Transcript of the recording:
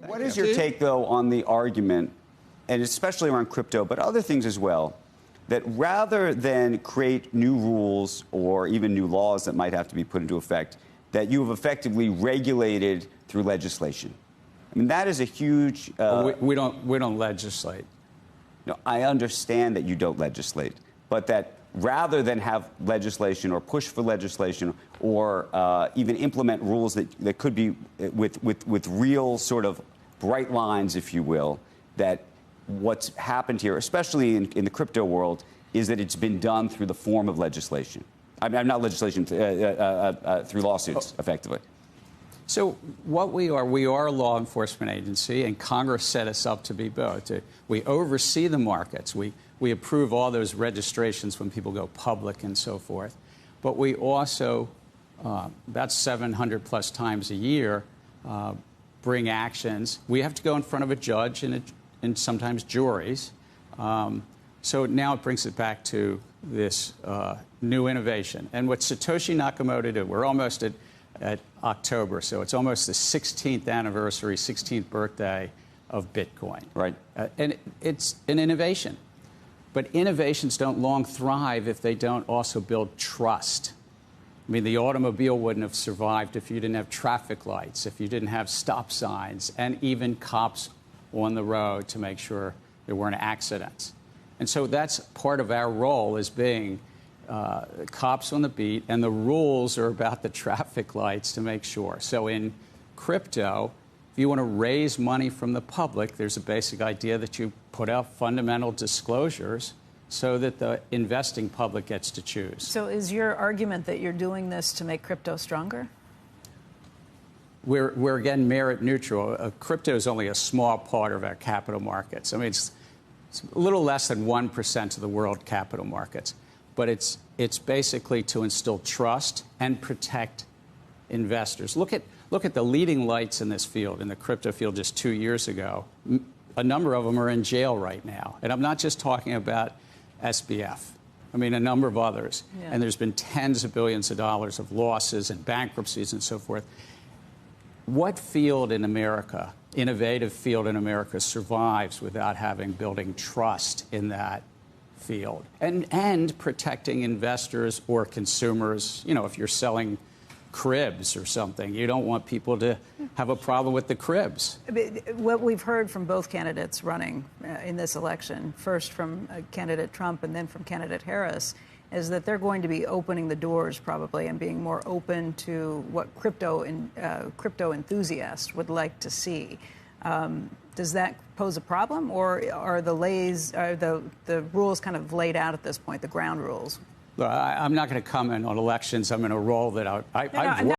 What is your take, though, on the argument, and especially around crypto, but other things as well, that rather than create new rules or even new laws that might have to be put into effect, that you have effectively regulated through legislation? I mean, that is a huge... we don't legislate. No, I understand that you don't legislate, but that rather than have legislation or push for legislation or even implement rules that could be with real sort of bright lines, if you will, that what's happened here, especially in the crypto world, is that it's been done through the form of legislation. I mean, not legislation, through lawsuits, effectively. So what we are a law enforcement agency, and Congress set us up to be both. We oversee the markets. We approve all those registrations when people go public and so forth. But we also, about 700 plus times a year, bring actions. We have to go in front of a judge and sometimes juries. So now it brings it back to this new innovation. And what Satoshi Nakamoto did, we're almost at October, so it's almost the 16th anniversary, 16th birthday of Bitcoin. Right. And it's an innovation. But innovations don't long thrive if they don't also build trust. I mean, the automobile wouldn't have survived if you didn't have traffic lights, if you didn't have stop signs, and even cops on the road to make sure there weren't accidents. And so that's part of our role as being cops on the beat, and the rules are about the traffic lights to make sure. So in crypto, if you want to raise money from the public, there's a basic idea that you put out fundamental disclosures so that the investing public gets to choose. So is your argument that you're doing this to make crypto stronger? We're again, merit neutral. Crypto is only a small part of our capital markets. I mean, it's a little less than 1% of the world capital markets. But it's basically to instill trust and protect investors. Look at the leading lights in this field, in the crypto field just 2 years ago. A number of them are in jail right now. And I'm not just talking about SBF. I mean, a number of others. Yeah. And there's been tens of billions of dollars of losses and bankruptcies and so forth. What field in America, innovative field in America, survives without building trust in that field and protecting investors or consumers? You know, if you're selling cribs or something, you don't want people to have a problem with the cribs. What we've heard from both candidates running in this election, first from candidate Trump and then from candidate Harris, is that they're going to be opening the doors probably and being more open to what crypto enthusiasts would like to see. Does that pose a problem, or are the rules kind of laid out at this point, the ground rules? I'm not going to comment on elections. I'm in a role that I've